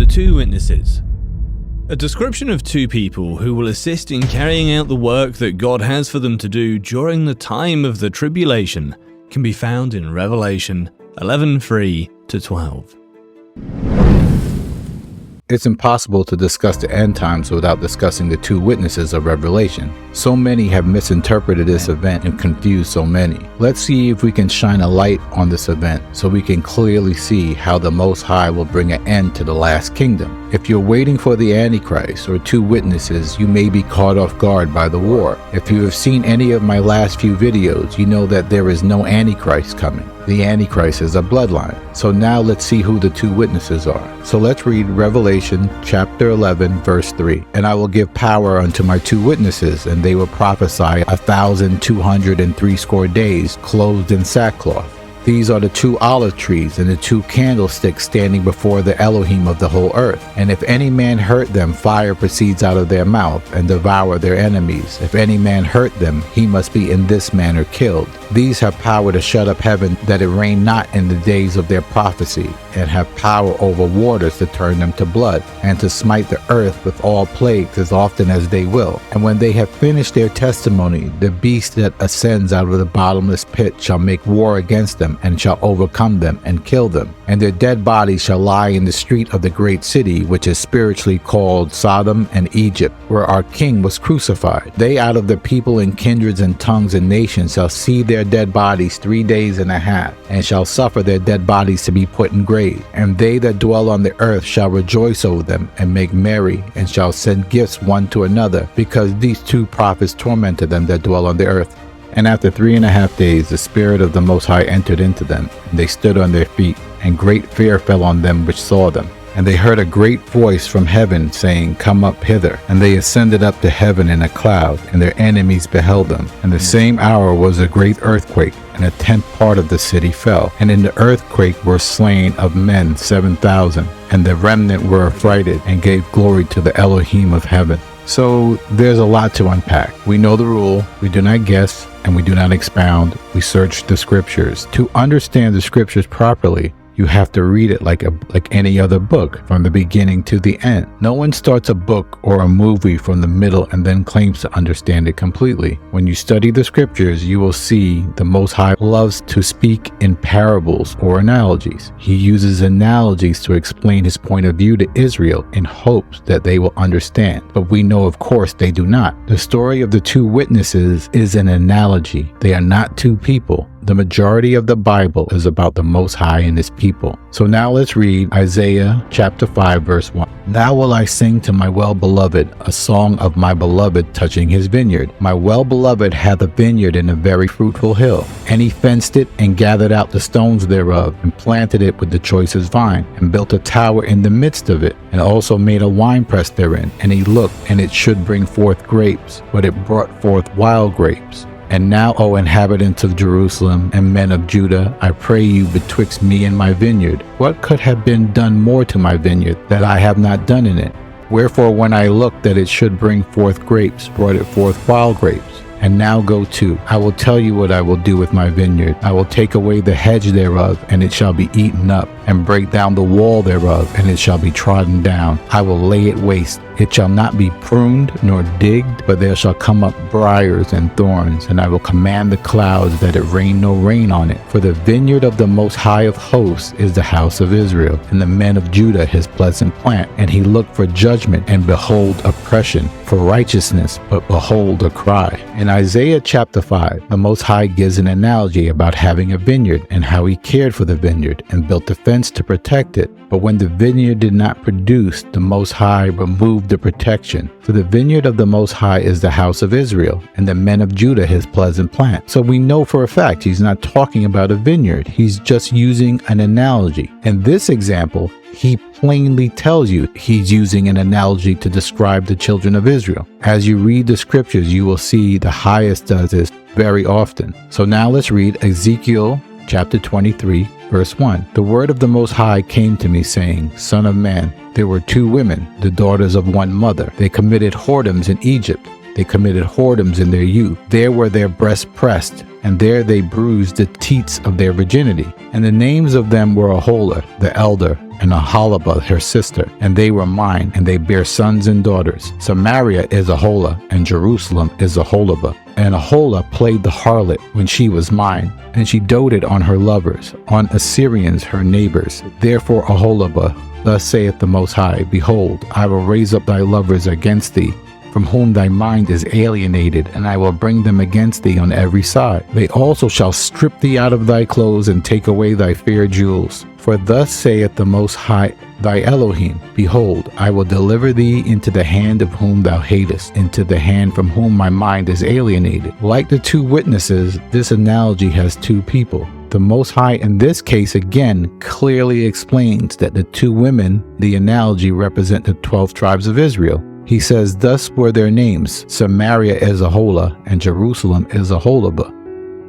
The two witnesses. A description of two people who will assist in carrying out the work that God has for them to do during the time of the tribulation can be found in Revelation 11:3-12. It's impossible to discuss the end times without discussing the two witnesses of Revelation. So many have misinterpreted this event and confused so many. Let's see if we can shine a light on this event so we can clearly see how the Most High will bring an end to the last kingdom. If you're waiting for the Antichrist or two witnesses, you may be caught off guard by the war. If you have seen any of my last few videos, you know that there is no Antichrist coming. The Antichrist is a bloodline. So now let's see who the two witnesses are. So let's read Revelation chapter 11 verse 3. And I will give power unto my two witnesses, and they will prophesy 1,260 days, clothed in sackcloth. These are the two olive trees and the two candlesticks standing before the Elohim of the whole earth. And if any man hurt them, fire proceeds out of their mouth and devour their enemies. If any man hurt them, he must be in this manner killed. These have power to shut up heaven, that it rain not in the days of their prophecy, and have power over waters to turn them to blood, and to smite the earth with all plagues as often as they will. And when they have finished their testimony, the beast that ascends out of the bottomless pit shall make war against them, and shall overcome them and kill them. And their dead bodies shall lie in the street of the great city, which is spiritually called Sodom and Egypt, where our king was crucified. They out of the people and kindreds and tongues and nations shall see their dead bodies 3 days and a half, and shall suffer their dead bodies to be put in grave. And they that dwell on the earth shall rejoice over them, and make merry, and shall send gifts one to another, because these two prophets tormented them that dwell on the earth. And after 3.5 days the Spirit of the Most High entered into them, and they stood on their feet, and great fear fell on them which saw them. And they heard a great voice from heaven, saying, Come up hither. And they ascended up to heaven in a cloud, and their enemies beheld them. And the same hour was a great earthquake, and 1/10 part of the city fell. And in the earthquake were slain of men 7,000, and the remnant were affrighted, and gave glory to the Elohim of heaven. So there's a lot to unpack. We know the rule: we do not guess, and we do not expound. We search the scriptures. To understand the scriptures properly, you have to read it like any other book, from the beginning to the end. No one starts a book or a movie from the middle and then claims to understand it completely. When you study the scriptures, you will see the Most High loves to speak in parables or analogies. He uses analogies to explain his point of view to Israel in hopes that they will understand. But we know, of course, they do not. The story of the two witnesses is an analogy. They are not two people. The majority of the Bible is about the Most High and his people. So now let's read Isaiah chapter 5 verse 1. Now will I sing to my well-beloved a song of my beloved touching his vineyard. My well-beloved hath a vineyard in a very fruitful hill, and he fenced it and gathered out the stones thereof, and planted it with the choicest vine, and built a tower in the midst of it, and also made a winepress therein. And he looked, and it should bring forth grapes, but it brought forth wild grapes. And now, O inhabitants of Jerusalem and men of Judah, I pray you betwixt me and my vineyard, what could have been done more to my vineyard, that I have not done in it? Wherefore when I looked that it should bring forth grapes, brought it forth wild grapes. And now go to, I will tell you what I will do with my vineyard. I will take away the hedge thereof, and it shall be eaten up, and break down the wall thereof, and it shall be trodden down. I will lay it waste. It shall not be pruned nor digged, but there shall come up briars and thorns, and I will command the clouds that it rain no rain on it. For the vineyard of the Most High of hosts is the house of Israel, and the men of Judah his pleasant plant. And he looked for judgment, and behold oppression, for righteousness, but behold a cry. In Isaiah chapter 5, the Most High gives an analogy about having a vineyard, and how he cared for the vineyard, and built a fence to protect it. But when the vineyard did not produce, the Most High removed the protection. For the vineyard of the Most High is the house of Israel, and the men of Judah his pleasant plant. So we know for a fact he's not talking about a vineyard. He's just using an analogy. In this example, he plainly tells you he's using an analogy to describe the children of Israel. As you read the scriptures, you will see the highest does this very often. So now let's read Ezekiel chapter 23, verse 1. The word of the Most High came to me, saying, Son of man, there were two women, the daughters of one mother. They committed whoredoms in Egypt. They committed whoredoms in their youth. There were their breasts pressed, and there they bruised the teats of their virginity. And the names of them were Aholah, the elder, and Aholibah her sister, and they were mine, and they bear sons and daughters. Samaria is Aholah, and Jerusalem is Aholibah. And Aholah played the harlot when she was mine, and she doted on her lovers, on Assyrians her neighbors. Therefore Aholibah, thus saith the Most High, Behold, I will raise up thy lovers against thee, from whom thy mind is alienated, and I will bring them against thee on every side. They also shall strip thee out of thy clothes, and take away thy fair jewels. For thus saith the Most High, thy Elohim, Behold, I will deliver thee into the hand of whom thou hatest, into the hand from whom my mind is alienated. Like the two witnesses, this analogy has two people. The Most High in this case again clearly explains that the two women, the analogy, represent the 12 tribes of Israel. He says, thus were their names, Samaria is Aholah, and Jerusalem is Aholibah.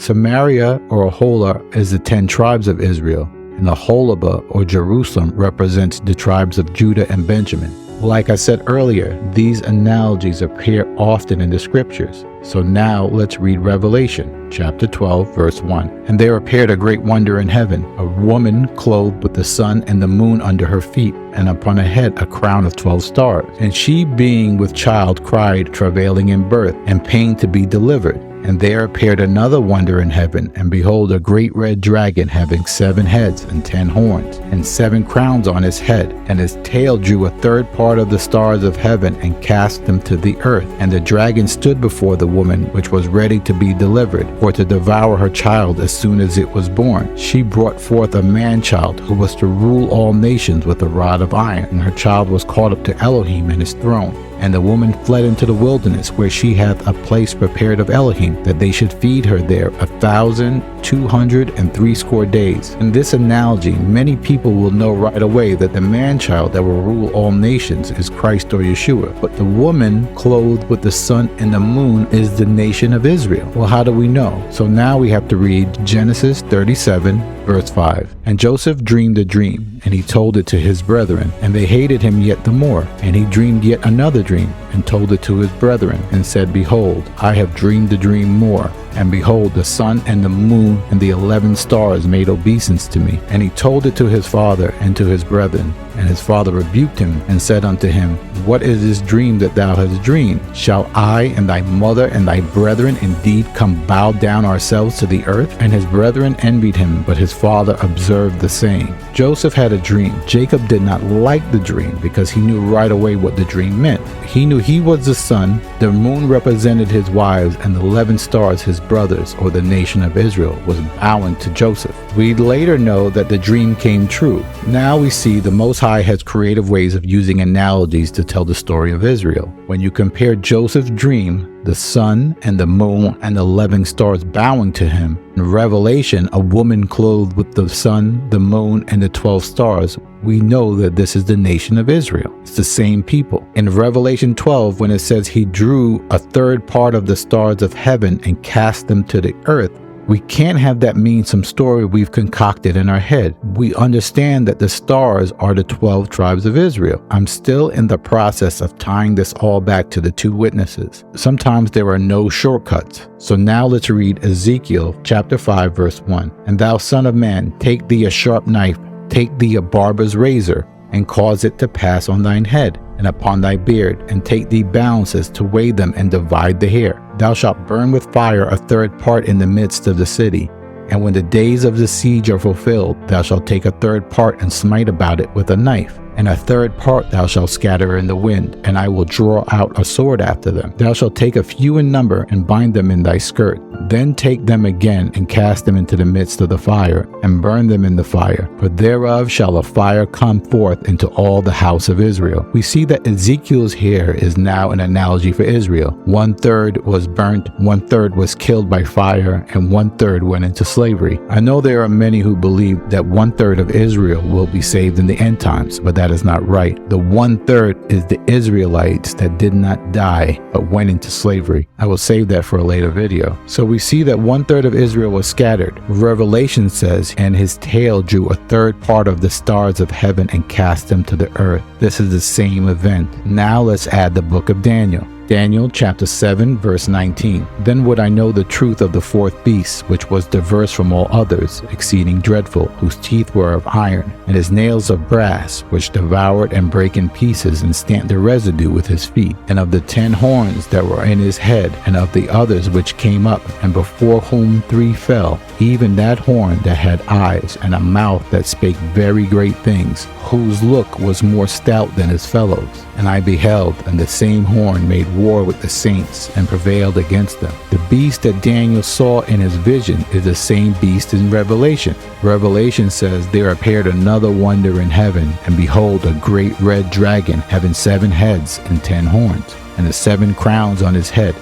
Samaria or Aholah is the 10 tribes of Israel, and Aholibah or Jerusalem represents the tribes of Judah and Benjamin. Like I said earlier, these analogies appear often in the scriptures. So now let's read Revelation, chapter 12, verse 1. And there appeared a great wonder in heaven, a woman clothed with the sun and the moon under her feet, and upon her head a crown of 12 stars. And she, being with child, cried, travailing in birth, and pain to be delivered. And there appeared another wonder in heaven, and behold, a great red dragon having 7 heads and 10 horns, and 7 crowns on his head, and his tail drew a third part of the stars of heaven, and cast them to the earth. And the dragon stood before the woman, which was ready to be delivered, for to devour her child as soon as it was born. She brought forth a man-child, who was to rule all nations with a rod of iron, and her child was caught up to Elohim and his throne. And the woman fled into the wilderness, where she hath a place prepared of Elohim, that they should feed her there 1,260 days. In this analogy, many people will know right away that the man-child that will rule all nations is Christ or Yeshua. But the woman clothed with the sun and the moon is the nation of Israel. Well, how do we know? So now we have to read Genesis 37, verse 5. And Joseph dreamed a dream, and he told it to his brethren, and they hated him yet the more. And he dreamed yet another dream, and told it to his brethren, and said, Behold, I have dreamed a dream more. And behold, the sun and the moon and the 11 stars made obeisance to me. And he told it to his father and to his brethren. And his father rebuked him, and said unto him, What is this dream that thou hast dreamed? Shall I and thy mother and thy brethren indeed come bow down ourselves to the earth? And his brethren envied him, but his father observed the same. Joseph had a dream. Jacob did not like the dream, because he knew right away what the dream meant. He knew he was the son, the moon represented his wives, and the 11 stars his brothers, or the nation of Israel, was bowing to Joseph. We later know that the dream came true. Now we see the Most High has creative ways of using analogies to tell the story of Israel. When you compare Joseph's dream, the sun and the moon and the 11 stars bowing to him, in Revelation, a woman clothed with the sun, the moon, and the 12 stars, we know that this is the nation of Israel. It's the same people. In Revelation 12, when it says he drew a third part of the stars of heaven and cast them to the earth, we can't have that mean some story we've concocted in our head. We understand that the stars are the 12 tribes of Israel. I'm still in the process of tying this all back to the two witnesses. Sometimes there are no shortcuts. So now let's read Ezekiel chapter 5, verse 1. And thou son of man, take thee a sharp knife, take thee a barber's razor, and cause it to pass on thine head, and upon thy beard, and take thee balances to weigh them and divide the hair. Thou shalt burn with fire a third part in the midst of the city. And when the days of the siege are fulfilled, thou shalt take a third part and smite about it with a knife. And a third part thou shalt scatter in the wind, and I will draw out a sword after them. Thou shalt take a few in number, and bind them in thy skirt. Then take them again, and cast them into the midst of the fire, and burn them in the fire. For thereof shall a fire come forth into all the house of Israel. We see that Ezekiel's hair is now an analogy for Israel. 1/3 was burnt, 1/3 was killed by fire, and 1/3 went into slavery. I know there are many who believe that 1/3 of Israel will be saved in the end times, but that is not right. The 1/3 is the Israelites that did not die but went into slavery. I will save that for a later video. So we see that 1/3 of Israel was scattered. Revelation says, and his tail drew a third part of the stars of heaven and cast them to the earth. This is the same event. Now let's add the book of Daniel. Daniel chapter 7 verse 19. Then would I know the truth of the fourth beast, which was diverse from all others, exceeding dreadful, whose teeth were of iron, and his nails of brass, which devoured and brake in pieces, and stamped the residue with his feet, and of the 10 horns that were in his head, and of the others which came up, and before whom 3 fell, even that horn that had eyes, and a mouth that spake very great things, whose look was more stout than his fellows. And I beheld, and the same horn made war with the saints, and prevailed against them. The beast that Daniel saw in his vision is the same beast in Revelation. Revelation says, there appeared another wonder in heaven, and behold, a great red dragon, having 7 heads and 10 horns, and the 7 crowns on his head.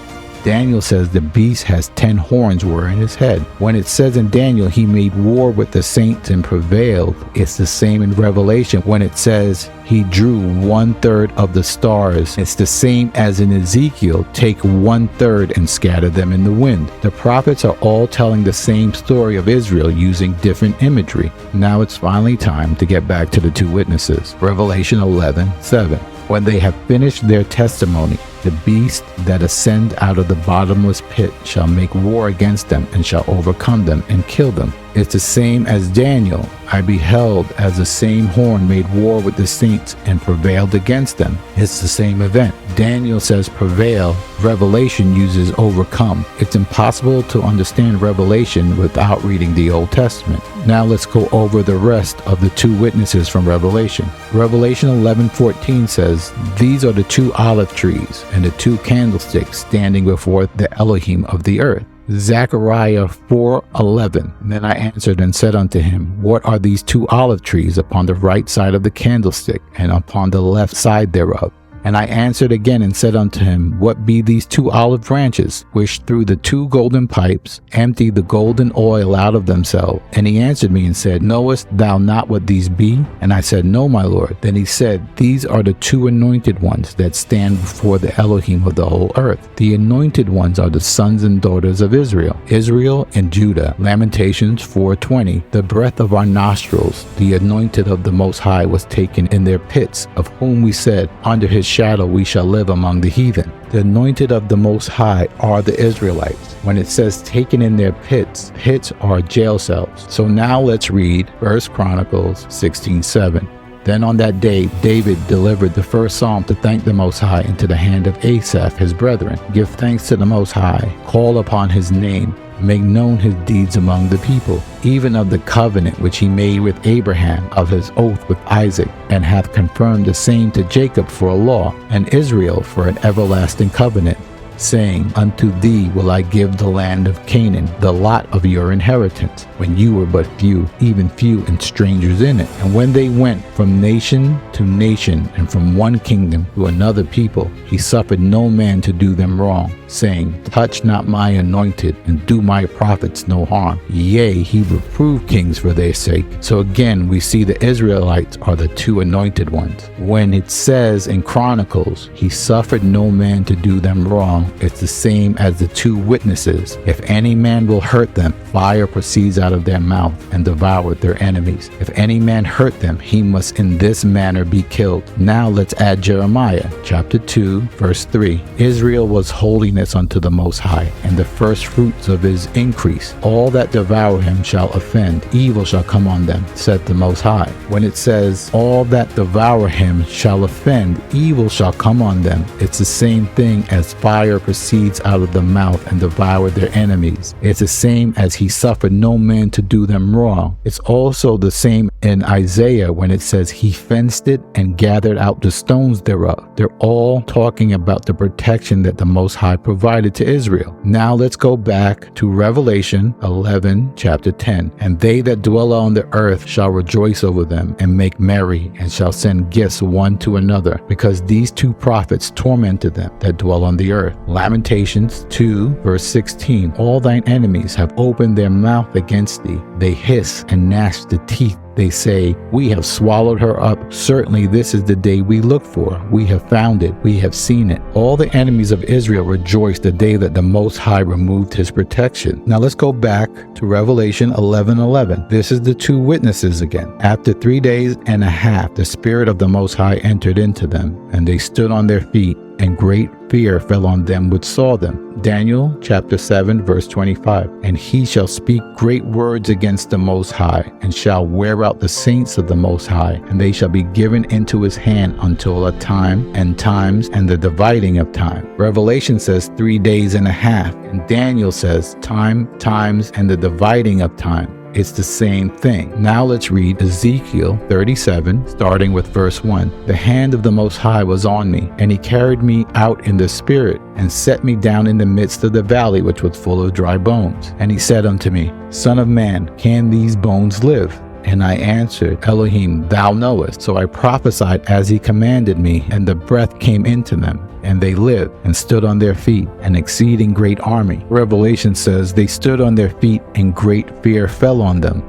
Daniel says the beast has 10 horns were in his head. When it says in Daniel he made war with the saints and prevailed, it's the same in Revelation when it says he drew 1/3 of the stars. It's the same as in Ezekiel, take 1/3 and scatter them in the wind. The prophets are all telling the same story of Israel using different imagery. Now it's finally time to get back to the 2 witnesses. Revelation 11:7. When they have finished their testimony, the beast that ascend out of the bottomless pit shall make war against them, and shall overcome them and kill them. It's the same as Daniel. I beheld as the same horn made war with the saints and prevailed against them. It's the same event. Daniel says prevail. Revelation uses overcome. It's impossible to understand Revelation without reading the Old Testament. Now let's go over the rest of the 2 witnesses from Revelation. Revelation 11:14 says, these are the 2 olive trees and the 2 candlesticks standing before the Elohim of the earth. Zechariah 4:11. Then I answered and said unto him, what are these 2 olive trees upon the right side of the candlestick, and upon the left side thereof? And I answered again and said unto him, what be these 2 olive branches, which through the 2 golden pipes empty the golden oil out of themselves? And he answered me and said, knowest thou not what these be? And I said, no, my Lord. Then he said, these are the 2 anointed ones that stand before the Elohim of the whole earth. The anointed ones are the sons and daughters of Israel, Israel and Judah. Lamentations 4:20. The breath of our nostrils, the anointed of the Most High, was taken in their pits, of whom we said, under his shadow we shall live among the heathen. The anointed of the Most High are the Israelites. When it says taken in their pits, pits are jail cells. So now let's read 1 Chronicles 16:7. Then on that day David delivered the first psalm to thank the Most High into the hand of Asaph his brethren. Give thanks to the Most High, call upon his name, make known his deeds among the people, even of the covenant which he made with Abraham, of his oath with Isaac, and hath confirmed the same to Jacob for a law, and Israel for an everlasting covenant, saying, unto thee will I give the land of Canaan, the lot of your inheritance, when you were but few, even few and strangers in it. And when they went from nation to nation, and from one kingdom to another people, he suffered no man to do them wrong, saying, touch not my anointed, and do my prophets no harm. Yea, he reproved kings for their sake. So again, we see the Israelites are the 2 anointed ones. When it says in Chronicles, he suffered no man to do them wrong, it's the same as the 2 witnesses. If any man will hurt them, fire proceeds out of their mouth and devoureth their enemies. If any man hurt them, he must in this manner be killed. Now let's add Jeremiah chapter 2 verse 3. Israel was holiness unto the Most High, and the first fruits of his increase. All that devour him shall offend, evil shall come on them, said the Most High. When it says all that devour him shall offend, evil shall come on them, it's the same thing as fire proceeds out of the mouth and devour their enemies. It's the same as he suffered no man to do them wrong. It's also the same in Isaiah when it says he fenced it and gathered out the stones thereof. They're all talking about the protection that the Most High provided to Israel. Now let's go back to Revelation 11 chapter 10. And they that dwell on the earth shall rejoice over them and make merry, and shall send gifts one to another, because these 2 prophets tormented them that dwell on the earth. Lamentations 2 verse 16. All thine enemies have opened their mouth against thee. They hiss and gnash the teeth. They say, we have swallowed her up. Certainly this is the day we looked for. We have found it. We have seen it. All the enemies of Israel rejoiced the day that the Most High removed his protection. Now let's go back to Revelation 11:11. This is the 2 witnesses again. After 3 days and a half, the Spirit of the Most High entered into them, and they stood on their feet, and great fear fell on them which saw them. Daniel chapter 7 verse 25. And he shall speak great words against the Most High, and shall wear out the saints of the Most High, and they shall be given into his hand until a time and times and the dividing of time. Revelation says 3 days and a half, and Daniel says time, times, and the dividing of time. It's the same thing. Now let's read Ezekiel 37, starting with verse 1. The hand of the Most High was on me, and he carried me out in the spirit, and set me down in the midst of the valley which was full of dry bones. And he said unto me, Son of man, can these bones live? And I answered, Elohim, thou knowest. So I prophesied as he commanded me, and the breath came into them. And they lived and stood on their feet, an exceeding great army. Revelation says they stood on their feet, and great fear fell on them.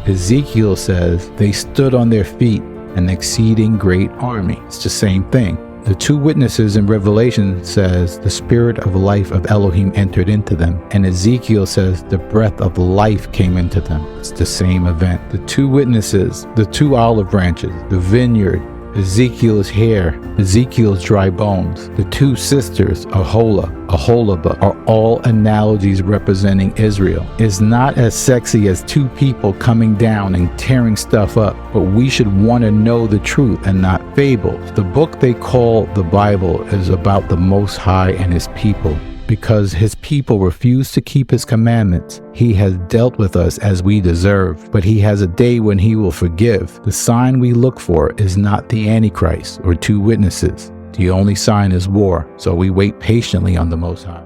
Ezekiel says they stood on their feet, an exceeding great army. It's the same thing. The two witnesses in Revelation says the spirit of life of Elohim entered into them, and Ezekiel says the breath of life came into them. It's the same event. The two witnesses, the two olive branches, the vineyard, Ezekiel's hair, Ezekiel's dry bones, the two sisters, Aholah, Aholibah, are all analogies representing Israel. It's not as sexy as two people coming down and tearing stuff up, but we should want to know the truth and not fables. The book they call the Bible is about the Most High and his people. Because his people refuse to keep his commandments, he has dealt with us as we deserve, but he has a day when he will forgive. The sign we look for is not the Antichrist or two witnesses. The only sign is war, so we wait patiently on the Most High.